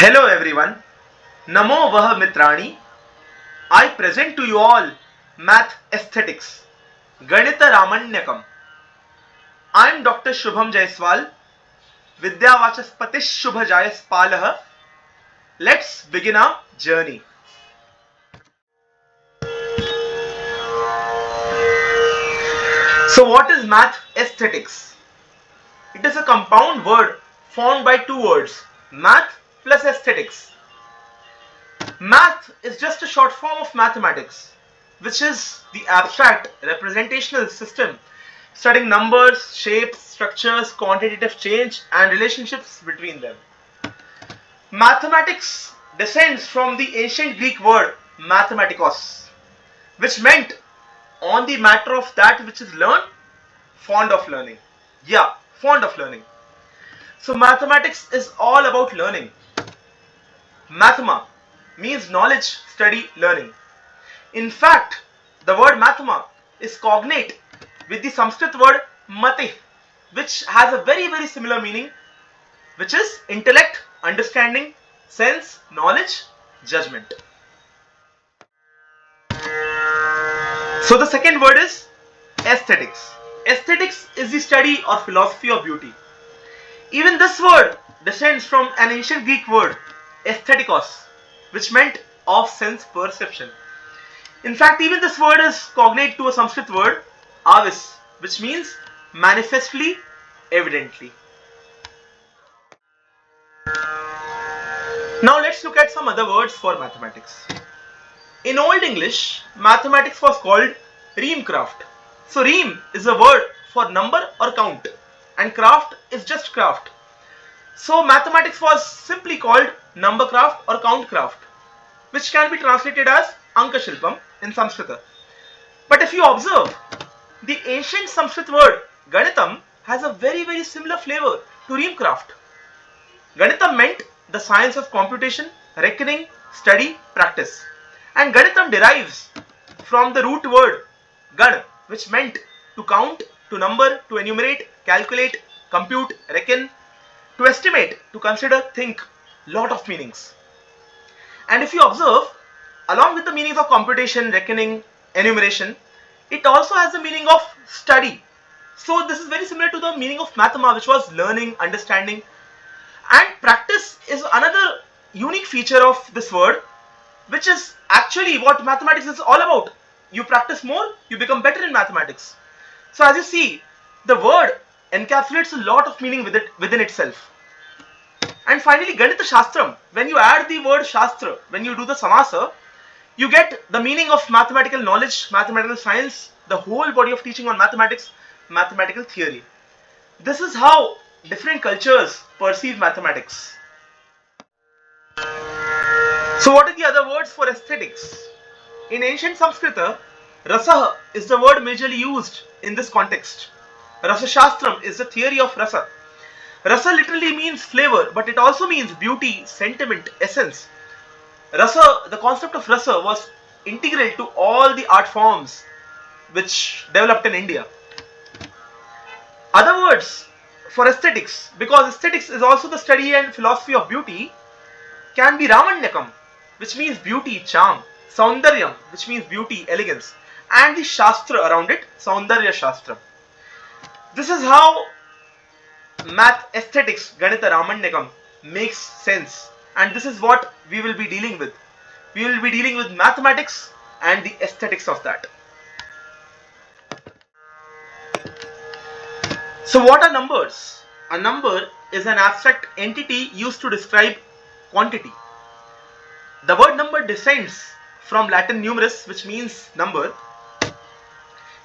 Hello everyone, Namo Vah Mitrani. I present to you all Mathaesthetics, Ganita Ramanyakam. I am Dr. Shubham Jaiswal, Vidyavachaspatish Shubhajayas Palaha. Let's begin our journey. So what is Mathaesthetics? It is a compound word formed by two words, math plus aesthetics. Math is just a short form of mathematics, which is the abstract representational system studying numbers, shapes, structures, quantitative change, and relationships between them. Mathematics descends from the ancient Greek word mathematikos, which meant on the matter of that which is learned, fond of learning. Yeah, fond of learning. So mathematics is all about learning. Mathema means knowledge, study, learning. In fact, the word mathema is cognate with the Sanskrit word mati, which has a very similar meaning, which is intellect, understanding, sense, knowledge, judgment. So the second word is aesthetics. Aesthetics is the study or philosophy of beauty. Even this word descends from an ancient Greek word aesthetikos, which meant of sense perception. In fact, even this word is cognate to a Sanskrit word avis, which means manifestly, evidently. Now let's look at some other words for mathematics. In Old English, mathematics was called reamcraft. So ream is a word for number or count, and craft is just craft. So mathematics was simply called numbercraft or countcraft, which can be translated as Ankashilpam in Sanskrit. But if you observe, the ancient Sanskrit word Ganitam has a very similar flavor to reamcraft. Ganitam meant the science of computation, reckoning, study, practice. And Ganitam derives from the root word Gan, which meant to count, to number, to enumerate, calculate, compute, reckon, to estimate, to consider, think, lot of meanings. And if you observe, along with the meanings of computation, reckoning, enumeration, it also has the meaning of study. So this is very similar to the meaning of mathema, which was learning, understanding. And practice is another unique feature of this word, which is actually what mathematics is all about. You practice more, you become better in mathematics. So as you see, the word encapsulates a lot of meaning within itself. And finally, Ganita Shastram. When you add the word Shastra, when you do the samasa, you get the meaning of mathematical knowledge, mathematical science, the whole body of teaching on mathematics, mathematical theory. This is how different cultures perceive mathematics. So what are the other words for aesthetics? In ancient Sanskrit, rasa is the word majorly used in this context. Rasa Shastram is the theory of rasa. Rasa literally means flavor, but it also means beauty, sentiment, essence. Rasa, the concept of rasa was integral to all the art forms which developed in India. Other words for aesthetics, because aesthetics is also the study and philosophy of beauty, can be Ramanyakam, which means beauty, charm, Saundaryam, which means beauty, elegance, and the Shastra around it, Saundarya Shastra. This is how Mathaesthetics, Ganita Ramanyakam, makes sense, and this is what we will be dealing with. We will be dealing with mathematics and the aesthetics of that. So what are numbers? A number is an abstract entity used to describe quantity. The word number descends from Latin numerus, which means number.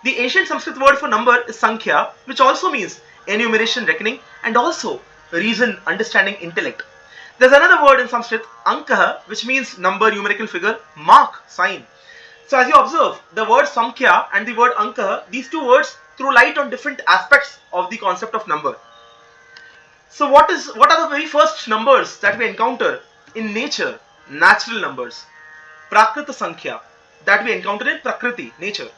The ancient Sanskrit word for number is Sankhya, which also means enumeration, reckoning, and also reason, understanding, intellect. There's another word in Sanskrit, Ankaha, which means number, numerical figure, mark, sign. So as you observe, the word Sankhya and the word Ankaha, these two words throw light on different aspects of the concept of number. So what are the very first numbers that we encounter in nature? Natural numbers. Prakrita Sankhya, that we encounter in Prakriti, nature.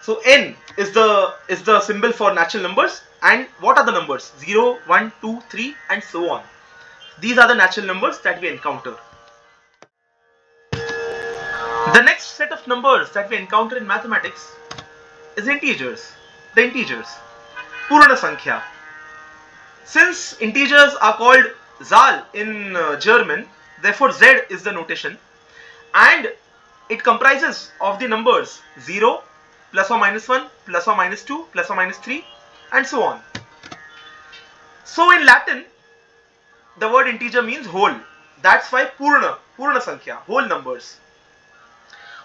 So n is the symbol for natural numbers, and what are the numbers? 0, 1, 2, 3 and so on. These are the natural numbers that we encounter. The next set of numbers that we encounter in mathematics is integers. The integers. Purna Sankhya. Since integers are called Zahl in German, therefore Z is the notation, and it comprises of the numbers 0, plus or minus 1, plus or minus 2, plus or minus 3, and so on. So in Latin, the word integer means whole. That's why Purna Sankhya, whole numbers.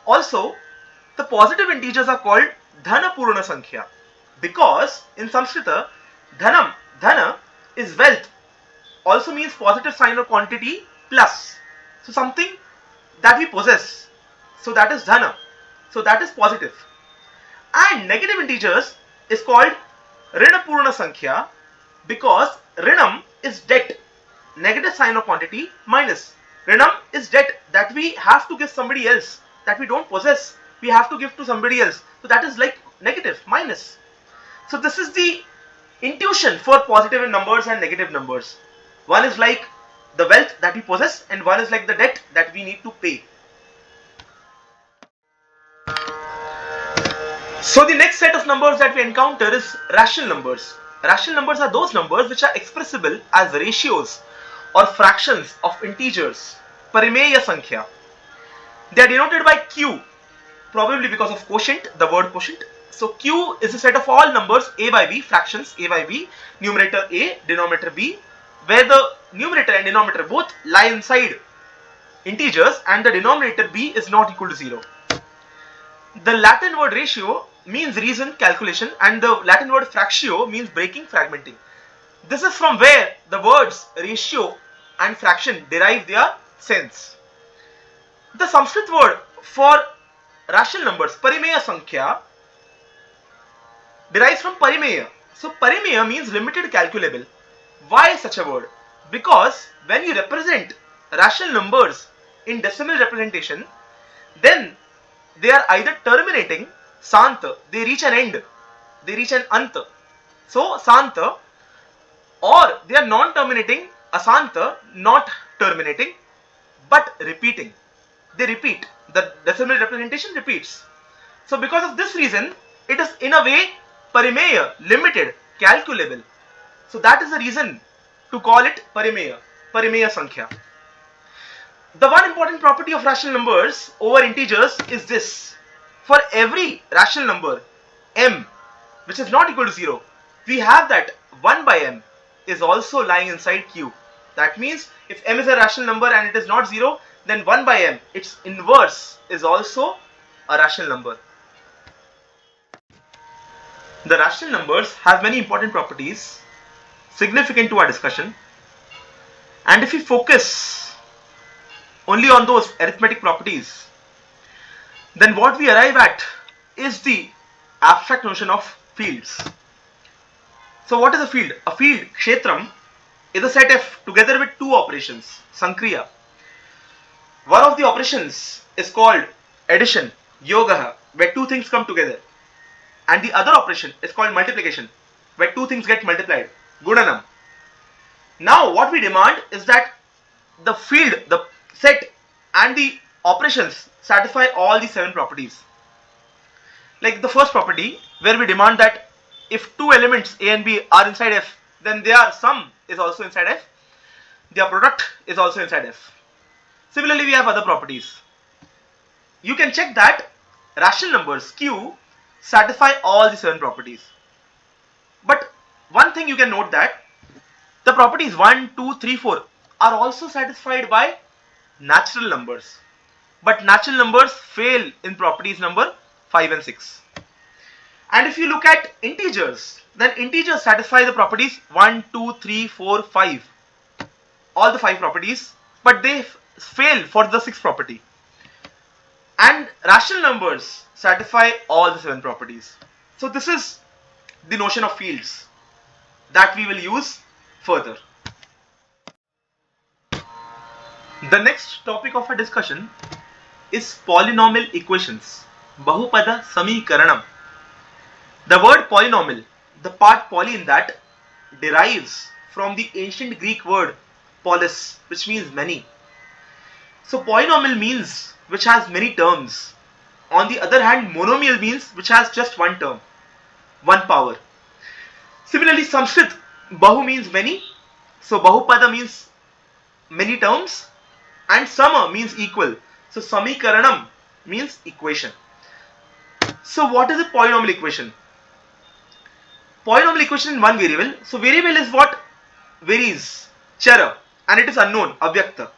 Also, the positive integers are called Dhana Purna Sankhya, because in Sanskrita, Dhana is wealth, also means positive sign or quantity plus. So something that we possess. So that is Dhana. So that is positive. And negative integers is called Rina Purna Sankhya, because Rinam is debt. Negative sign or quantity minus. Rinam is debt that we have to give somebody else, that we don't possess. We have to give to somebody else. So that is like negative, minus. So this is the intuition for positive numbers and negative numbers. One is like the wealth that we possess, and one is like the debt that we need to pay. So the next set of numbers that we encounter is rational numbers. Rational numbers are those numbers which are expressible as ratios or fractions of integers. Parimeya Sankhya. They are denoted by Q, probably because of quotient, the word quotient. So Q is a set of all numbers a by b, fractions a by b, numerator a, denominator b, where the numerator and denominator both lie inside integers and the denominator b is not equal to 0. The Latin word ratio means reason, calculation, and the Latin word fractio means breaking, fragmenting. This is from where the words ratio and fraction derive their sense. The Sanskrit word for rational numbers, Parimeya Sankhya, derives from Parimeya. So Parimeya means limited, calculable. Why such a word? Because when you represent rational numbers in decimal representation, then they are either terminating, Santa, they reach an end, they reach an Anta. So Santa, or they are non-terminating, Asanta, not terminating, but repeating. They repeat. The decimal representation repeats. So because of this reason, it is in a way Parimeya, limited, calculable. So that is the reason to call it Parimeya Sankhya. The one important property of rational numbers over integers is this. For every rational number, m, which is not equal to 0, we have that 1 by m is also lying inside q. That means if m is a rational number and it is not 0, then 1 by m, its inverse, is also a rational number. The rational numbers have many important properties significant to our discussion, and if we focus only on those arithmetic properties, then what we arrive at is the abstract notion of fields. So what is a field? A field, kshetram, is a set F together with two operations, sankriya. One of the operations is called addition, yogaha, where two things come together. And the other operation is called multiplication, where two things get multiplied, gunanam. Now what we demand is that the field, the set, and the operations satisfy all the 7 properties. Like the first property, where we demand that if two elements A and B are inside F, then their sum is also inside F, their product is also inside F. Similarly, we have other properties. You can check that rational numbers Q satisfy all the 7 properties. But one thing you can note that the properties 1, 2, 3, 4 are also satisfied by natural numbers. But natural numbers fail in properties number 5 and 6. And if you look at integers, then integers satisfy the properties 1, 2, 3, 4, 5. All the 5 properties, but they fail for the 6th property. And rational numbers satisfy all the 7 properties. So this is the notion of fields that we will use further. The next topic of our discussion is polynomial equations, Bahupada Samikaranam. The word polynomial, the part poly in that, derives from the ancient Greek word polis, which means many. So polynomial means which has many terms. On the other hand, monomial means which has just one term, one power. Similarly, Sanskrit, bahu means many. So bahupada means many terms, and sama means equal. So samikaranam means equation. So what is a polynomial equation? Polynomial equation in one variable. So variable is what varies, chara, and it is unknown, avyakta.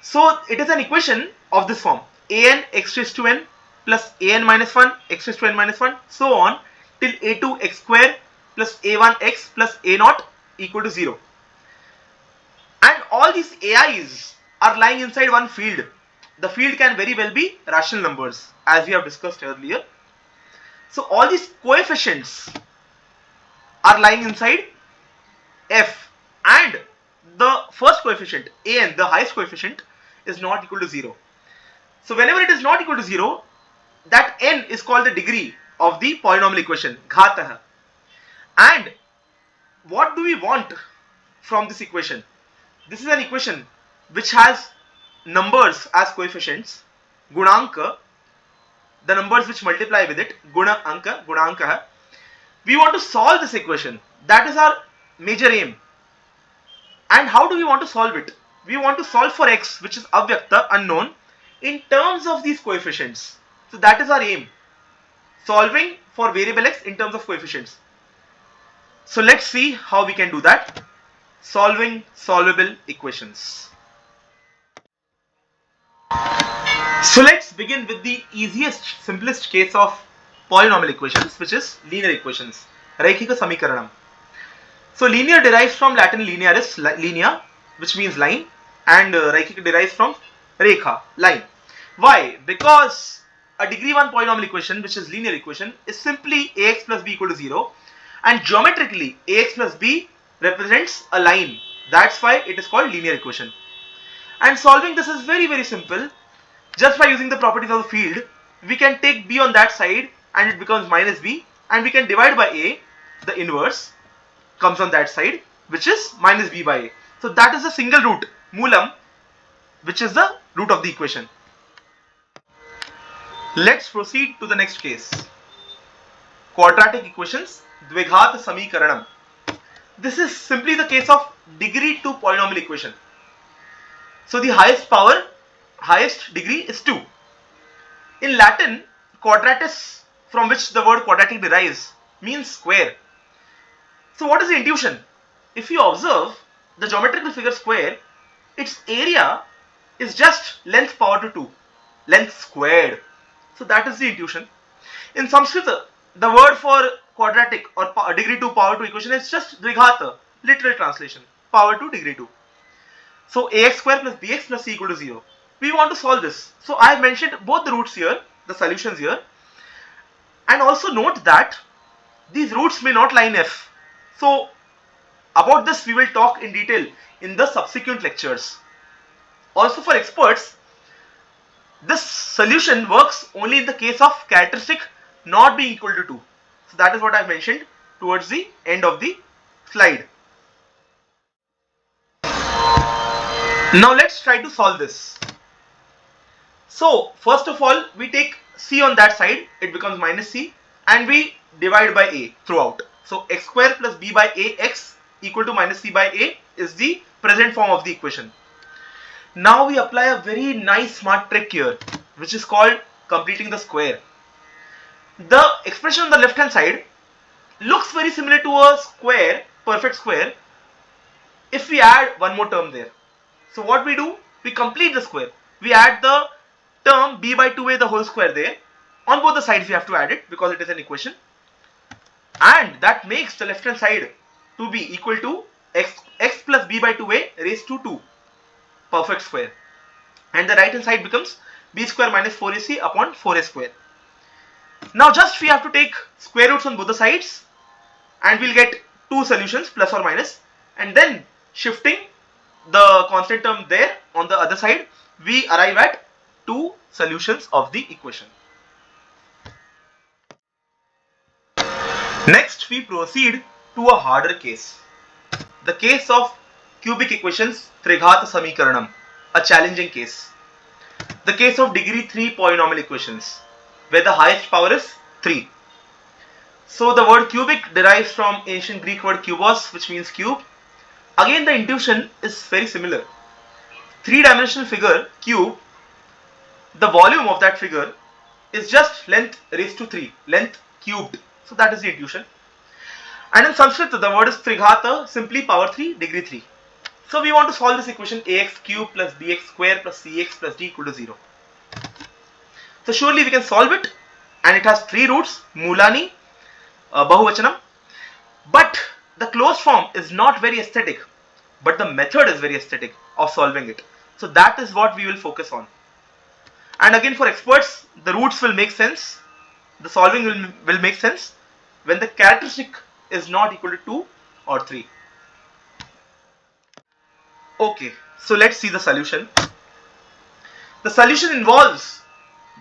So it is an equation of this form: an x raised to n plus an minus 1 x raised to n minus 1 so on till a2 x square plus a1 x plus a0 equal to 0. And all these ai's are lying inside one field. The field can very well be rational numbers, as we have discussed earlier. So all these coefficients are lying inside f, and the first coefficient an, the highest coefficient, is not equal to 0. So whenever it is not equal to 0, that n is called the degree of the polynomial equation, ghatah. And what do we want from this equation? This is an equation which has numbers as coefficients, gunanka, the numbers which multiply with it, guna anka, gunanka. We want to solve this equation. That is our major aim. And how do we want to solve it? We want to solve for x, which is avyakta, unknown, in terms of these coefficients. So that is our aim, solving for variable x in terms of coefficients. So let's see how we can do that. Solving solvable equations. So let's begin with the easiest, simplest case of polynomial equations, which is linear equations, Reikhika Samikaranam. So linear derives from Latin linearis, linea, which means line, and Reikhika derives from rekha, line. Why? Because a degree 1 polynomial equation, which is linear equation, is simply ax plus b equal to 0, and geometrically ax plus b represents a line. That's why it is called linear equation. And solving this is very, very simple. Just by using the properties of the field, we can take b on that side and it becomes minus b, and we can divide by a, the inverse comes on that side, which is minus b by a. So that is a single root, moolam, which is the root of the equation. Let's proceed to the next case. Quadratic equations, Dvighat Samikaranam. This is simply the case of degree 2 polynomial equation. So the highest power, highest degree is 2. In Latin, quadratus, from which the word quadratic derives, means square. So what is the intuition? If you observe the geometrical figure square, its area is just length power to 2, length squared. So that is the intuition. In Sanskrit, the word for quadratic or degree 2 power 2 equation is just dvighata, literal translation, power 2 degree 2. So ax square plus bx plus c equal to 0. We want to solve this. So I have mentioned both the roots here, the solutions here. And also note that these roots may not lie in f. So about this we will talk in detail in the subsequent lectures. Also for experts, this solution works only in the case of characteristic not being equal to 2. So that is what I mentioned towards the end of the slide. Now let's try to solve this. So first of all, we take c on that side, it becomes minus c, and we divide by a throughout. So x square plus b by ax equal to minus c by a is the present form of the equation. Now we apply a very nice smart trick here, which is called completing the square. The expression on the left hand side looks very similar to a square, perfect square, if we add one more term there. So what we do, we complete the square. We add the term b by 2a the whole square there. On both the sides we have to add it because it is an equation. And that makes the left hand side to be equal to x plus b by 2a raised to 2. Perfect square. And the right hand side becomes b square minus 4ac upon 4a square. Now just we have to take square roots on both the sides and we'll get two solutions, plus or minus, and then shifting the constant term there on the other side, we arrive at two solutions of the equation. Next we proceed to a harder case, the case of cubic equations Trighata Samikaranam, a challenging case. The case of degree 3 polynomial equations, where the highest power is 3. So the word cubic derives from ancient Greek word kubos, which means cube. Again, the intuition is very similar. Three-dimensional figure, cube, the volume of that figure is just length raised to 3, length cubed. So that is the intuition. And in Sanskrit, the word is Trighata, simply power 3, degree 3. So we want to solve this equation ax cube plus bx square plus cx plus d equal to 0. So surely we can solve it, and it has 3 roots, Mulani, Bahuvachanam. But the closed form is not very aesthetic, but the method is very aesthetic of solving it. So that is what we will focus on. And again, for experts, the roots will make sense, the solving will make sense when the characteristic is not equal to 2 or 3. Okay, so let's see the solution. The solution involves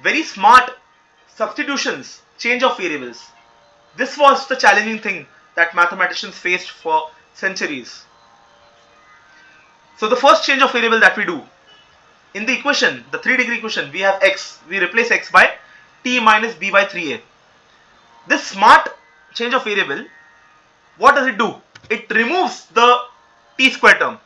very smart substitutions, change of variables. This was the challenging thing that mathematicians faced for centuries. So the first change of variable that we do, in the equation, the 3-degree equation, we have x. We replace x by t minus b by 3a. This smart change of variable, what does it do? It removes the t square term.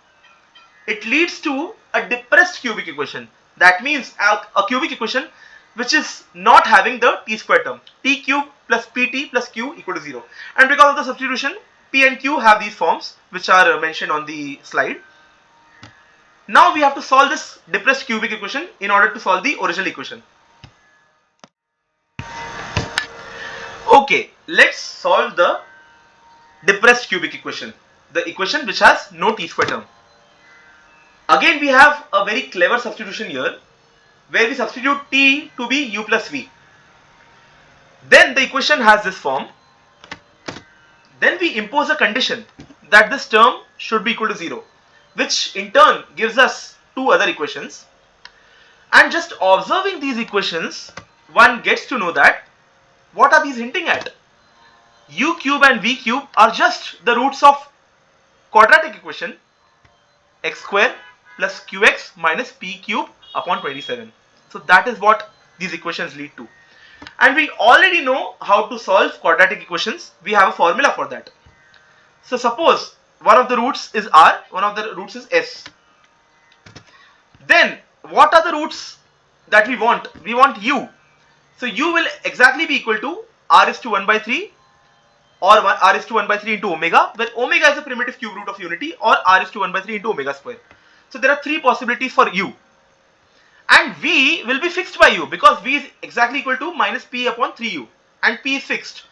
It leads to a depressed cubic equation. That means a cubic equation which is not having the t square term. T cube plus pt plus q equal to 0. And because of the substitution, p and q have these forms which are mentioned on the slide. Now we have to solve this depressed cubic equation in order to solve the original equation. Okay, let's solve the depressed cubic equation, the equation which has no t square term. Again, we have a very clever substitution here, where we substitute t to be u plus v. Then the equation has this form. Then we impose a condition that this term should be equal to 0, which in turn gives us 2 other equations. And just observing these equations, one gets to know that what are these hinting at? U cube and v cube are just the roots of quadratic equation x square plus qx minus p cube upon 27. So that is what these equations lead to. And we already know how to solve quadratic equations. We have a formula for that. So suppose one of the roots is r, one of the roots is s. Then what are the roots that we want? We want u. So u will exactly be equal to r is to 1 by 3 or r is to 1 by 3 into omega, where omega is a primitive cube root of unity, or r is to 1 by 3 into omega square. So there are 3 possibilities for u. And v will be fixed by u because v is exactly equal to minus p upon 3u, and p is fixed.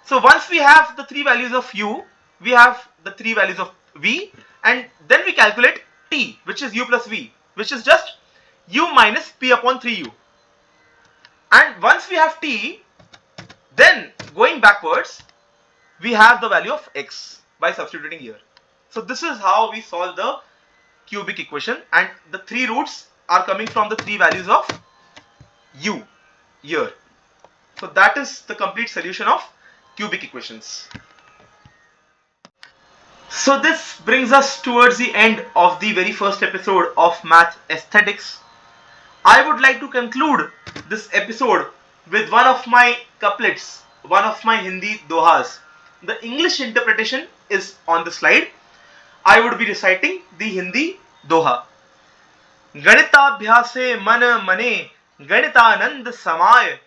So once we have the 3 values of u, we have the 3 values of v, and then we calculate t, which is u plus v, which is just u minus p upon 3u. And once we have t, then going backwards, we have the value of x by substituting here. So this is how we solve the cubic equation, and the 3 roots are coming from the 3 values of u here. So that is the complete solution of cubic equations. So this brings us towards the end of the very first episode of Math Aesthetics. I would like to conclude this episode with one of my couplets, one of my Hindi dohas. The English interpretation is on the slide. I would be reciting the Hindi doha. गणिताभ्यासे मन मने गणितानंद समाय,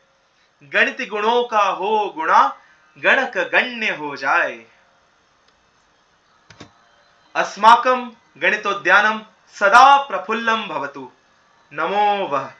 गणित गुणों का हो गुणा गणक गण्य हो जाए. अस्माकं गणितोद्यानं सदा प्रफुल्लं भवतु. नमो वः.